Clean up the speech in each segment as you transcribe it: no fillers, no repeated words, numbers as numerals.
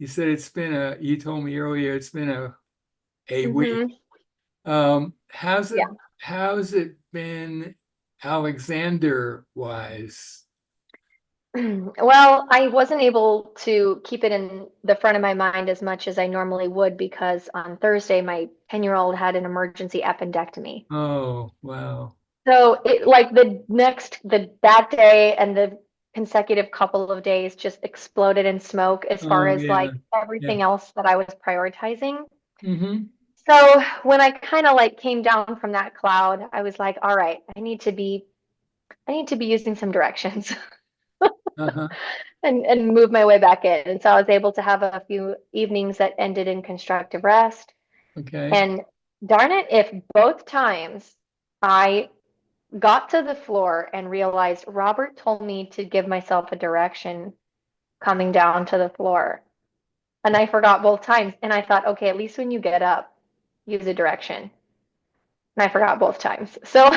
you said you told me earlier it's been a week. Hmm. How's it Yeah. how's it been Alexander wise? Well, I wasn't able to keep it in the front of my mind as much as I normally would because on Thursday, my 10-year-old had an emergency appendectomy. Oh, wow. So it like that day and the consecutive couple of days just exploded in smoke as far Oh, as yeah. like Yeah. everything else that I was prioritizing. Mm-hmm. So when I kind of like came down from that cloud, I was like, all right, I need to be using some directions Uh-huh. and move my way back in. And so I was able to have a few evenings that ended in constructive rest. Okay. And darn it, if both times I got to the floor and realized Robert told me to give myself a direction coming down to the floor. And I forgot both times. And I thought, okay, at least when you get up, use a direction. And I forgot both times. So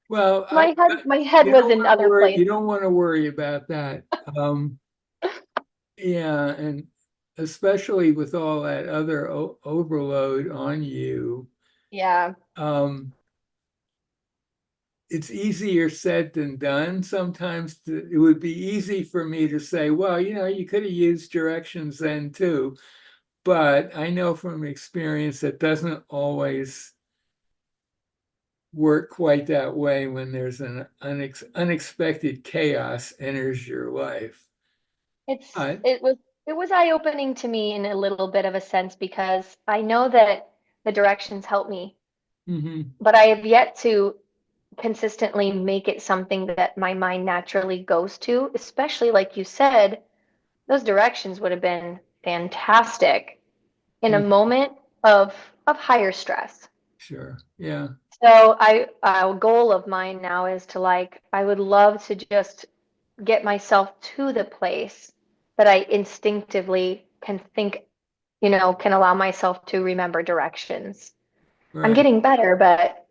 Well, my head you was don't in want to other worry. You places. don't want to worry about that. Yeah, and especially with all that other overload on you, Yeah. um, it's easier said than done. Sometimes it would be easy for me to say, well, you could have used directions then too. But I know from experience that doesn't always work quite that way when there's an unexpected chaos enters your life. It's But it was eye-opening to me in a little bit of a sense because I know that the directions help me, mhm, but I have yet to consistently make it something that my mind naturally goes to, especially like you said, those directions would have been fantastic in a mm, moment of higher stress. sure. Yeah. So a goal of mine now is to like, I would love to just get myself to the place that I instinctively can think, can allow myself to remember directions. I'm Right. getting better, but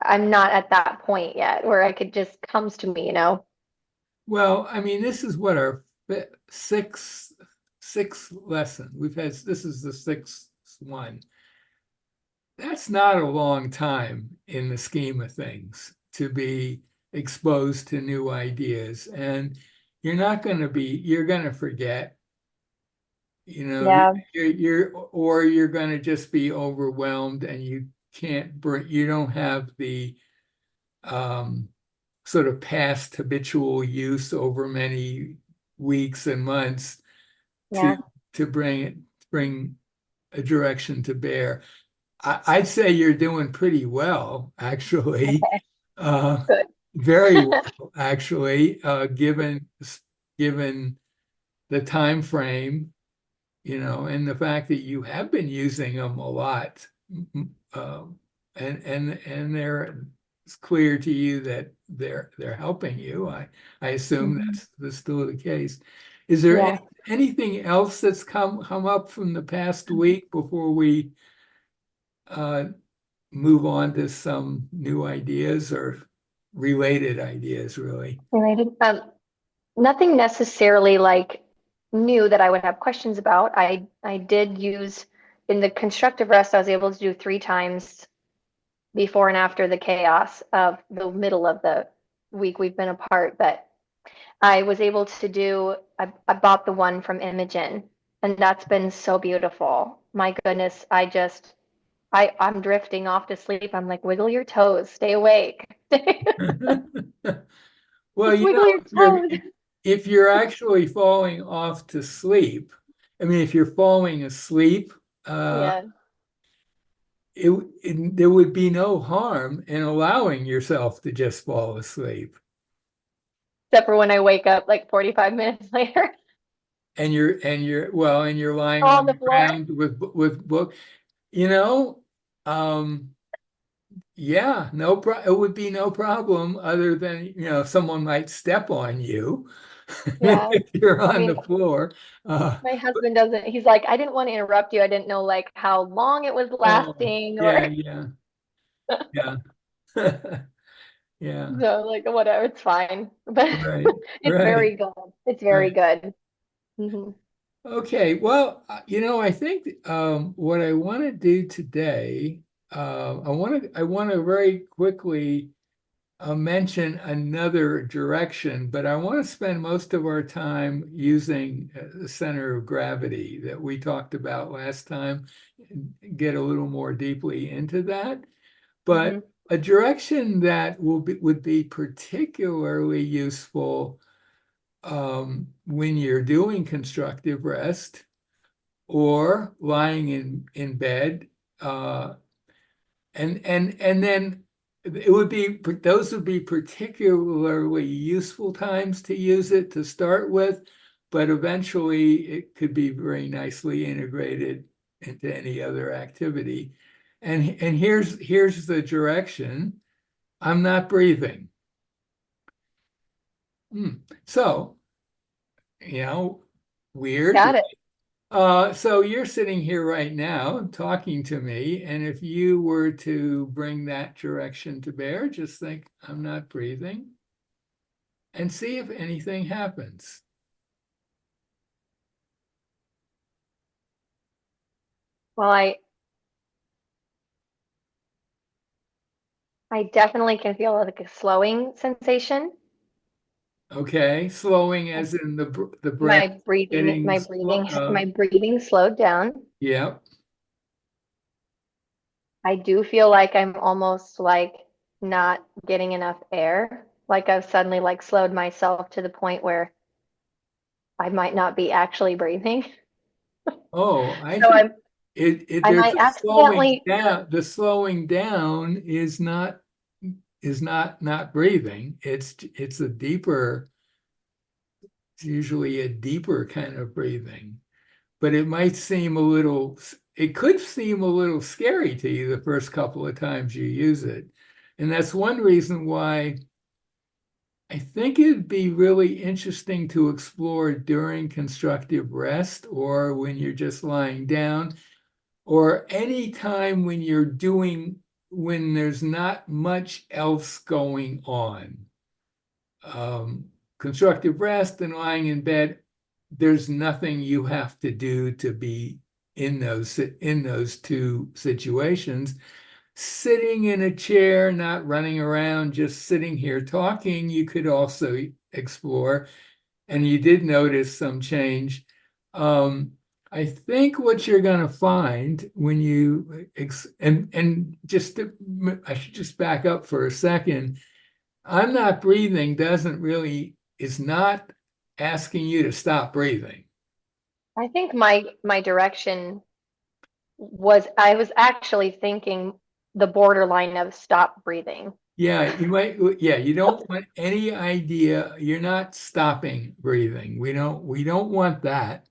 I'm not at that point yet where I could just comes to me. Well, I mean, this is what our sixth lesson. This is the sixth one. That's not a long time in the scheme of things to be exposed to new ideas. And you're going to forget, you know, Yeah. or you're going to just be overwhelmed and you don't have the um, sort of past habitual use over many weeks and months to Yeah. bring a direction to bear. I'd say you're doing pretty well, actually. Okay. Uh, Good. Very well, actually, given the time frame, and the fact that you have been using them a lot, and it's clear to you that they're helping you. I assume Mhm. that's still the case. Is there Yeah. anything else that's come up from the past week before we uh, move on to some new ideas or related ideas, really? Related. Nothing necessarily like new that I would have questions about. I did use in the constructive rest, I was able to do 3 times before and after the chaos of the middle of the week we've been apart, but I was able to I bought the one from Imogen, and that's been so beautiful. My goodness, I'm drifting off to sleep. I'm like, wiggle your toes, stay awake. Well, Just wiggle your toes. if you're actually falling off to sleep, I mean, if you're falling asleep, uh, Yeah. there would be no harm in allowing yourself to just fall asleep. Except for when I wake up like 45 minutes later And you're lying on on the the floor. ground with book, you know, um, yeah, it would be no problem other than, someone might step on you Yeah. if you're I on mean, the floor. Uh, my husband doesn't, he's like, I didn't want to interrupt you. I didn't know like how long it was oh, lasting or yeah, yeah, yeah. Yeah, so like whatever, it's fine. But right, it's right, very good. It's very right. good. Hmm. Okay, well, I think what I want to do today, I want to very quickly mention another direction, but I want to spend most of our time using the center of gravity that we talked about last time, and get a little more deeply into that. But Mhm. a direction that would be particularly useful when you're doing constructive rest or lying in bed, uh, and then it would be those would be particularly useful times to use it to start with, but eventually it could be very nicely integrated into any other activity. And here's the direction. I'm not breathing. So, you know, weird. Got it. So you're sitting here right now talking to me, and if you were to bring that direction to bear, just think, I'm not breathing, and see if anything happens. Well, I definitely can feel like a slowing sensation. Okay, slowing as in the breath My breathing, getting slow. my breathing slowed down. Yeah. I do feel like I'm almost like not getting enough air. Like I've suddenly like slowed myself to the point where I might not be actually breathing. Oh, I So think I'm I there's might a slowing accidentally, down. The slowing down is not breathing. It's a deeper. It's usually a deeper kind of breathing, but it could seem a little scary to you the first couple of times you use it. And that's one reason why I think it'd be really interesting to explore during constructive rest or when you're just lying down or any time when there's not much else going on. Um, Constructive rest and lying in bed, there's nothing you have to do to be in those two situations. Sitting in a chair, not running around, just sitting here talking, you could also explore. And you did notice some change. Um, I think what you're going to find when and I should just back up for a second. I'm not breathing is not asking you to stop breathing. I think my direction was I was actually thinking the borderline of stop breathing. Yeah, you don't want any idea. You're not stopping breathing. We don't want that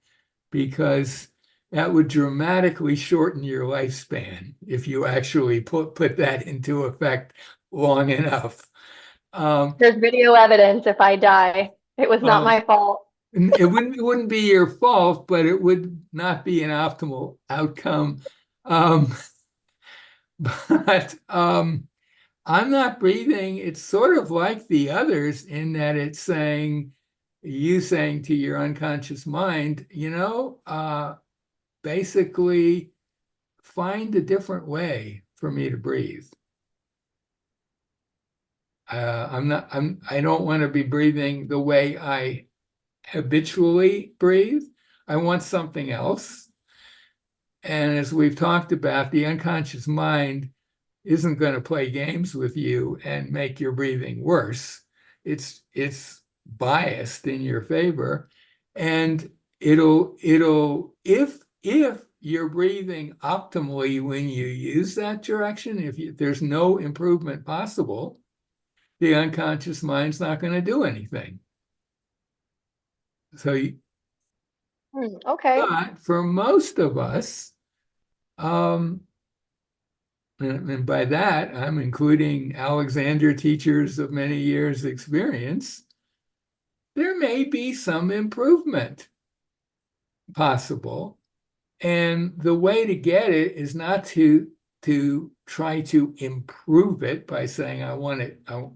because that would dramatically shorten your lifespan if you actually put that into effect long enough. Um, There's video evidence if I die. It was not um, my fault. it wouldn't be your fault, but it would not be an optimal outcome. Um, but I'm not breathing. It's sort of like the others in that it's saying to your unconscious mind, basically find a different way for me to breathe. I don't want to be breathing the way I habitually breathe. I want something else. And as we've talked about, the unconscious mind isn't going to play games with you and make your breathing worse. It's biased in your favor, and if you're breathing optimally when you use that direction, if there's no improvement possible, the unconscious mind's not going to do anything. So, Okay. but for most of us, um, and by that, I'm including Alexander teachers of many years' experience, there may be some improvement possible. And the way to get it is not to try to improve it by saying, I'm going to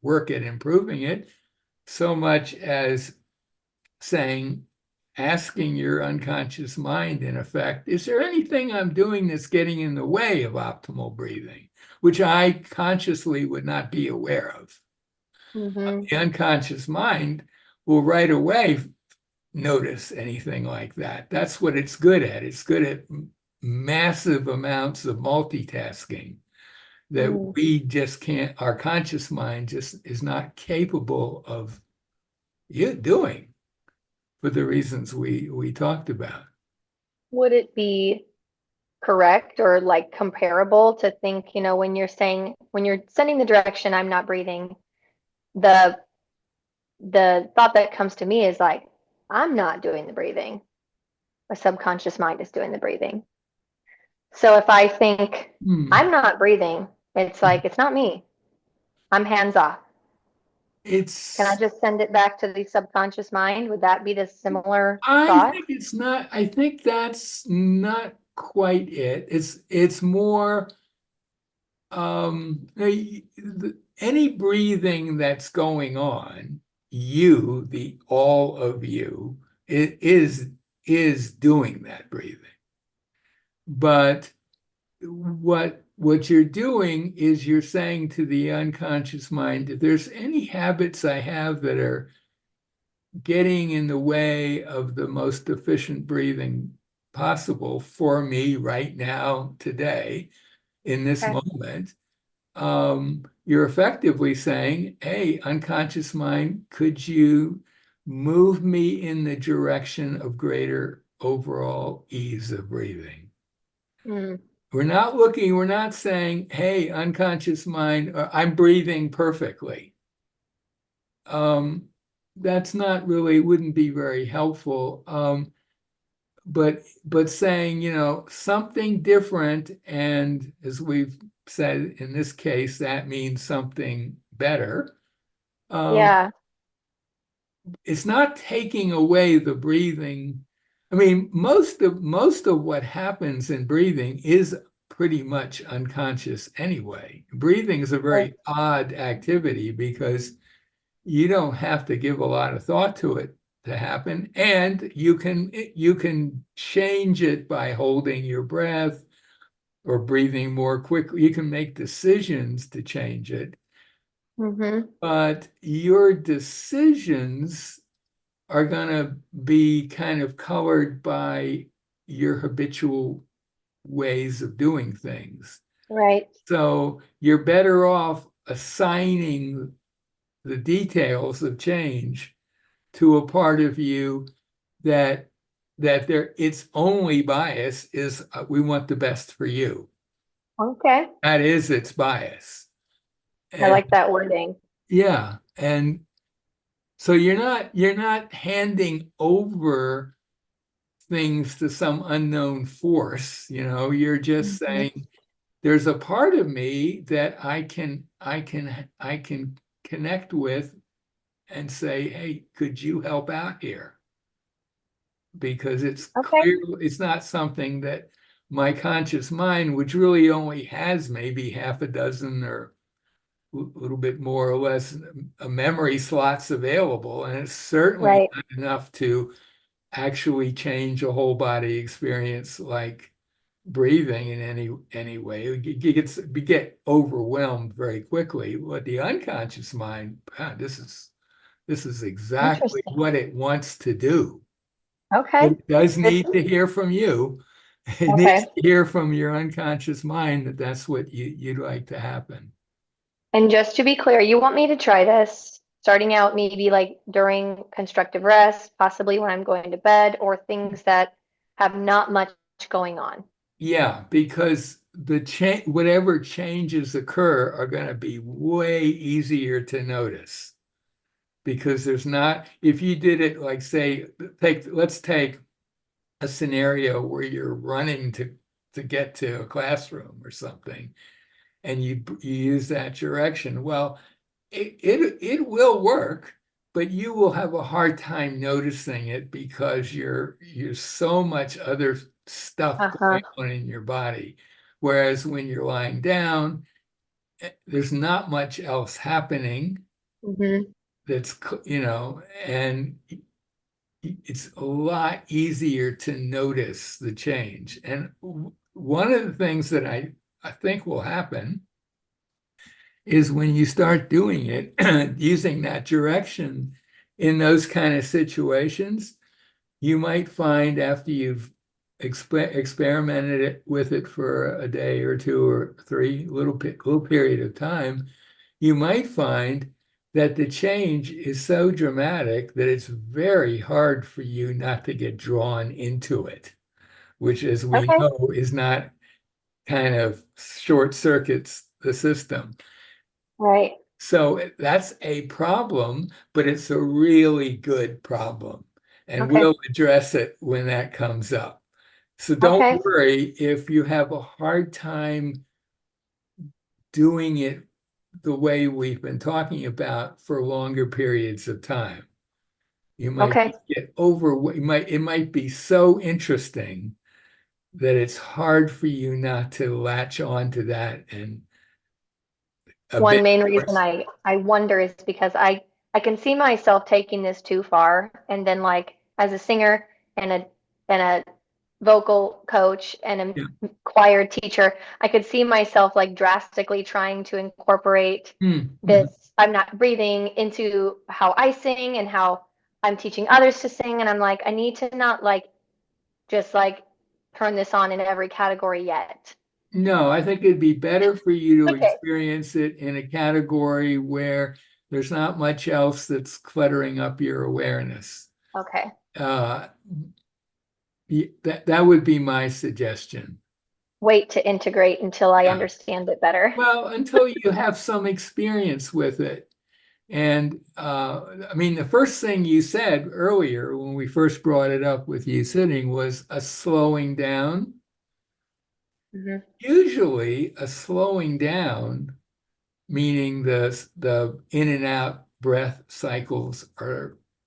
work at improving it, so much as saying, asking your unconscious mind, in effect, is there anything I'm doing that's getting in the way of optimal breathing, which I consciously would not be aware of? Mm-hmm. The unconscious mind will right away notice anything like that. That's what it's good at. It's good at massive amounts of multitasking that Mm. we just can't, our conscious mind just is not capable of doing for the reasons we talked about. Would it be correct or like comparable to think, when you're saying, when you're sending the direction, I'm not breathing, the the thought that comes to me is like, I'm not doing the breathing. My subconscious mind is doing the breathing. So if I think Hmm. I'm not breathing, it's like, it's not me. I'm hands off. Can I It's, just send it back to the subconscious mind? Would that be the similar I thought? think it's not, I think that's not quite it. It's more, any breathing that's going on, the all of you, it is doing that breathing. But what you're doing is you're saying to the unconscious mind, if there's any habits I have that are getting in the way of the most efficient breathing possible for me right now, today, in this Okay. moment, you're effectively saying, hey, unconscious mind, could you move me in the direction of greater overall ease of breathing? Mm, We're not saying, hey, unconscious mind, I'm breathing perfectly. Um, that's not really, wouldn't be very helpful. But saying, something different, and as we've said in this case, that means something better. Um, yeah. it's not taking away the breathing. I mean, most of what happens in breathing is pretty much unconscious anyway. Breathing is a Right. very odd activity because you don't have to give a lot of thought to it to happen, and you can change it by holding your breath or breathing more quickly. You can make decisions to change it, Mm-hmm. but your decisions are going to be kind of colored by your habitual ways of doing things. Right. So you're better off assigning the details of change to a part of you that its only bias is, we want the best for you. Okay. That is its bias. I And like that wording. yeah, and so you're not handing over things to some unknown force, you're just Mhm. saying there's a part of me that I can connect with and say, hey, could you help out here? Because it's Okay. clear it's not something that my conscious mind, which really only has maybe half a dozen or a little bit more or less memory slots available, and it's certainly Right. not enough to actually change a whole body experience like breathing in any way. You get overwhelmed very quickly. But the unconscious mind, this is exactly Interesting. what it wants to do. Okay. It does This, need to hear from you. It needs okay. to hear from your unconscious mind that that's what you'd like to happen. And just to be clear, you want me to try this starting out maybe like during constructive rest, possibly when I'm going to bed, or things that have not much going on. Yeah, because whatever changes occur are going to be way easier to notice because there's not, if you did it like say, let's take a scenario where you're running to get to a classroom or something, and you use that direction. Well, it will work, but you will have a hard time noticing it because you're so much other stuff Uh-huh. going on in your body. Whereas when you're lying down, there's not much else happening Hmm. that's, and it's a lot easier to notice the change. And one of the things that I think will happen is when you start doing it, using that direction in those kind of situations, you might find after you've experimented with it for a day or two or three, little period of time, you might find that the change is so dramatic that it's very hard for you not to get drawn into it, which, as we Okay. know, is not kind of short circuits the system. Right. So that's a problem, but it's a really good problem. And Okay. we'll address it when that comes up. So don't Okay. worry if you have a hard time doing it the way we've been talking about for longer periods of time. You might Okay. get over, it might be so interesting that it's hard for you not to latch on to that and a One bit main more. reason I wonder is because I can see myself taking this too far, and then like as a singer and a vocal coach and Yeah. a choir teacher, I could see myself like drastically trying to incorporate Mhm. this I'm not breathing into how I sing and how I'm teaching others to sing, and I'm like I need to not like just like turn this on in every category yet. No, I think it'd be better for you to Okay. experience it in a category where there's not much else that's cluttering up your awareness. Okay. Uh, that would be my suggestion. Wait to integrate until I Yeah. understand it better. Well, until you have some experience with it. And I mean, the first thing you said earlier when we first brought it up with you sitting was a slowing down. Mhm. Usually, a slowing down, meaning the in and out breath cycles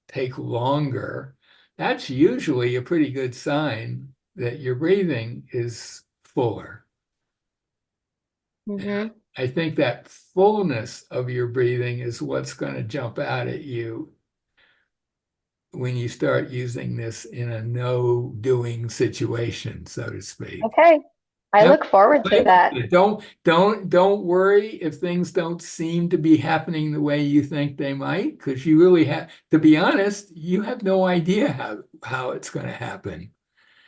take longer. That's usually a pretty good sign that your breathing is fuller. Mhm. I think that fullness of your breathing is what's going to jump out at you when you start using this in a no doing situation, so to speak. Okay. I Have look forward to play with that. it. Don't worry if things don't seem to be happening the way you think they might, because you really have, to be honest, you have no idea how it's going to happen.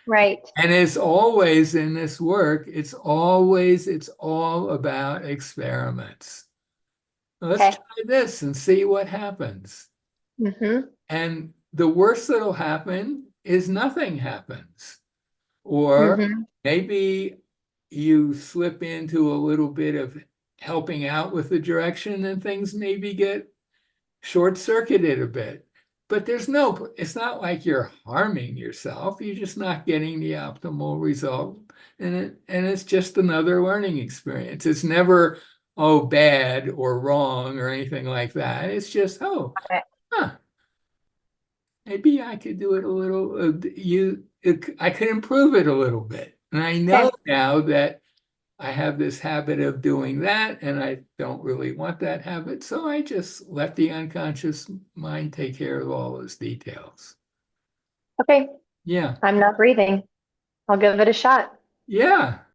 Right. And as always in this work, it's all about experiments. Let's Okay. try this and see what happens. Mhm. And the worst that'll happen is nothing happens. Or Mhm. maybe you slip into a little bit of helping out with the direction and things maybe get short circuited a bit. But it's not like you're harming yourself. You're just not getting the optimal result. And it's just another learning experience. It's never, oh, bad or wrong or anything like that. It's just, oh, Okay. huh, maybe I could do it a little, I could improve it a little bit. And I know Okay. now that I have this habit of doing that, and I don't really want that habit. So I just let the unconscious mind take care of all those details. Okay. Yeah. I'm not breathing. I'll give it a shot. Yeah.